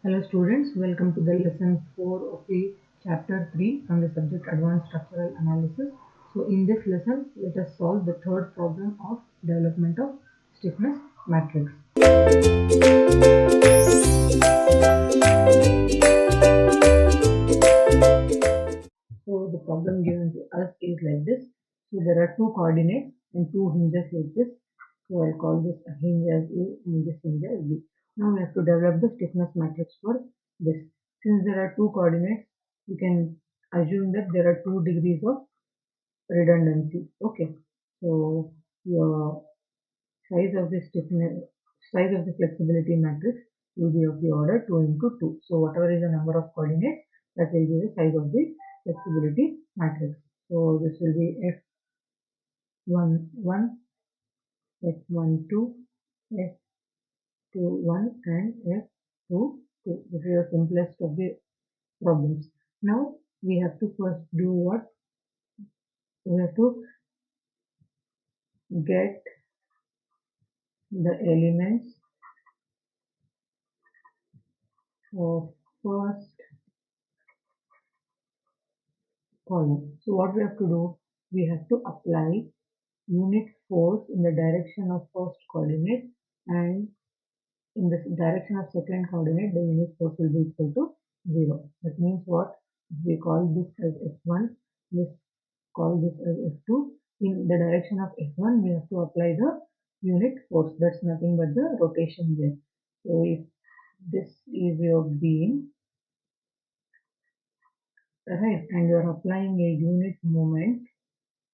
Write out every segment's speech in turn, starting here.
Hello students, welcome to the lesson 4 of the chapter 3 from the subject Advanced Structural Analysis. So in this lesson, let us solve the third problem of development of stiffness matrix. So the problem given to us is like this. So there are two coordinates and two hinges like this. So I'll call this a hinge as A and this hinge as B. Now we have to develop the stiffness matrix for this. Since there are two coordinates, we can assume that there are 2 degrees of redundancy. Okay. So your size of the stiffness, size of the flexibility matrix will be of the order 2 into 2. So whatever is the number of coordinates, that will be the size of the flexibility matrix. So this will be F11, F12, F21 and F22. This is the simplest of the problems. Now we have to first do what? We have to get the elements of first column. So what we have to do? We have to apply unit force in the direction of first coordinate, and in the direction of second coordinate the unit force will be equal to 0. That means what? We call this as F1, this call this as F2. In the direction of F1 we have to apply the unit force, that's nothing but the rotation there. So if this is your beam, right, and you are applying a unit moment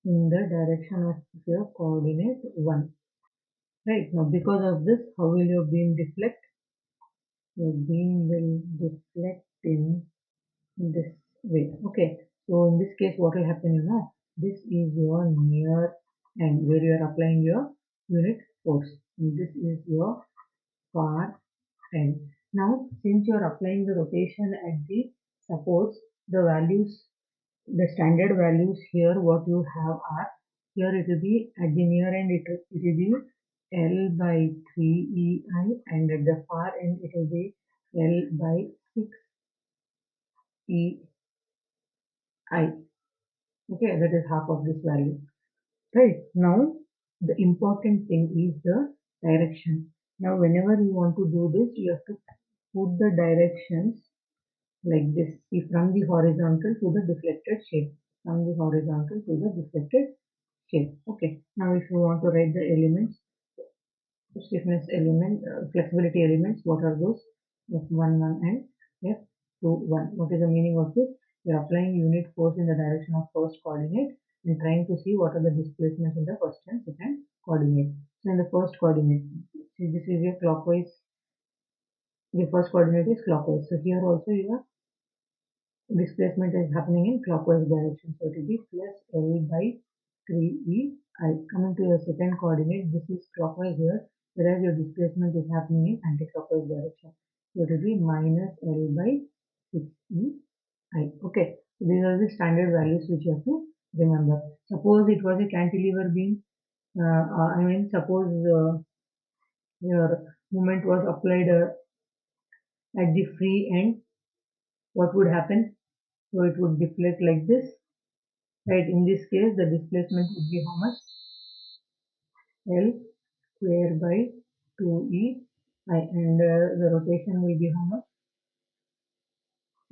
in the direction of your coordinate 1. Right, now because of this, how will your beam deflect? Your beam will deflect in this way. Okay, so in this case, what will happen? This is your near end where you are applying your unit force. And this is your far end. Now, since you are applying the rotation at the supports, the values, the standard values here, what you have are, here it will be at the near end, it will be L by 3 EI, and at the far end it will be L by 6 EI. Okay, that is half of this value. Right, now the important thing is the direction. Now whenever you want to do this, you have to put the directions like this. See, from the horizontal to the deflected shape. From the horizontal to the deflected shape. Okay, now if you want to write the elements, stiffness element, flexibility elements, what are those? F11 and F21. What is the meaning of this? We are applying unit force in the direction of first coordinate and trying to see what are the displacements in the first and second coordinate. So in the first coordinate, see, this is your clockwise, the first coordinate is clockwise. So here also your displacement is happening in clockwise direction. So it will be plus L by 3EI. Coming to your second coordinate, this is clockwise here, whereas your displacement is happening in anti-clockwise direction. So it will be minus L by 6EI. Okay, so these are the standard values which you have to remember. Suppose it was a cantilever beam. Suppose your moment was applied at the free end, what would happen? So it would deflect like this. Right, in this case, the displacement would be how much? L square by 2E I, and the rotation will be how much?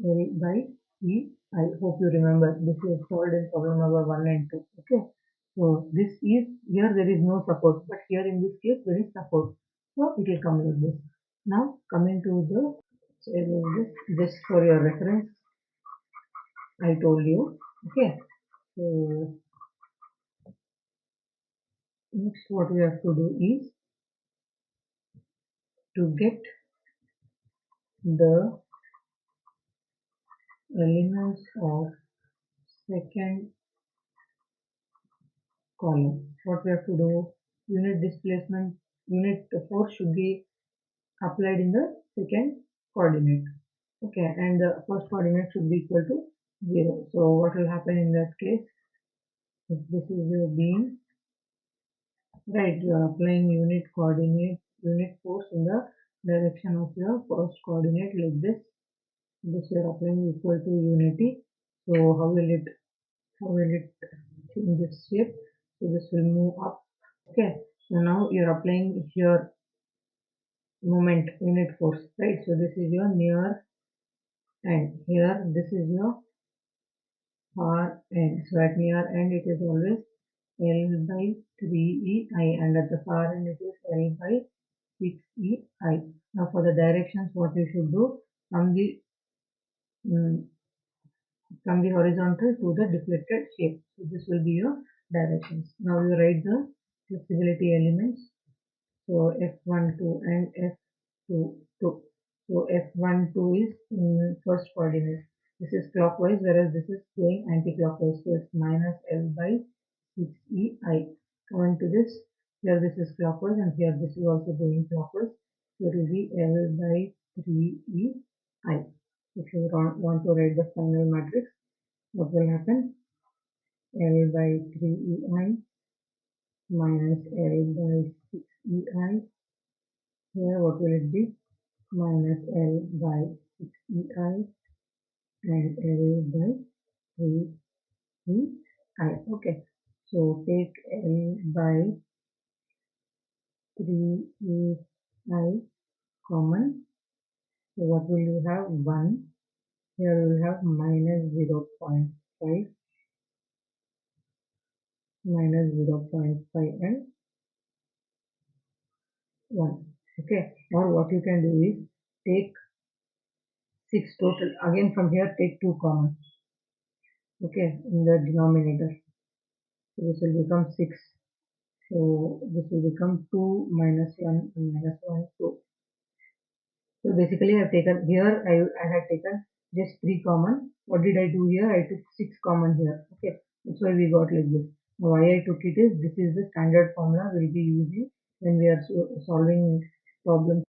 L by E I. Hope you remember. This is solved in problem number 1 and 2. Okay. So this is, here there is no support, but here in this case there is support. So it will come like this. Now coming to the, so this just for your reference, I told you. Okay. So next what we have to do is to get the elements of second column. What we have to do, unit displacement, unit force should be applied in the second coordinate. Okay, and the first coordinate should be equal to 0. So what will happen in that case? If this is your beam, right, you are applying unit coordinate, unit force in the direction of your first coordinate like this. This you are applying equal to unity. So how will it change its shape? So this will move up. Okay. So now you're applying here moment unit force, right? So this is your near end. Here this is your far end. So at near end it is always L by 3EI, and at the far end it is L by 6EI. Now for the directions, what you should do, from the mm, from the horizontal to the deflected shape. So this will be your directions. Now you write the flexibility elements. So F12 and F22. So F12 is in first coordinate. This is clockwise, whereas this is going anti-clockwise. So it's minus L by 6EI. Coming to this, here this is clockwise and here this is also going clockwise. So it will be L by 3EI. If you want to write the final matrix, what will happen? L by 3EI minus L by 6EI. Here what will it be? Minus L by 6EI and L by 3EI. Okay. So take L by 3EI common. So what will you have? 1. Here you will have minus 0.5, minus 0.5 and 1. Okay. Or what you can do is take 6 total. Again from here take 2 common. Okay. In the denominator. So this will become 6. So this will become 2 minus 1 and minus 1, 2. So basically I have taken here, I had taken just 3 common. What did I do here? I took 6 common here. Okay. That's why we got like this. Now why I took it is, this is the standard formula we'll be using when we are solving problems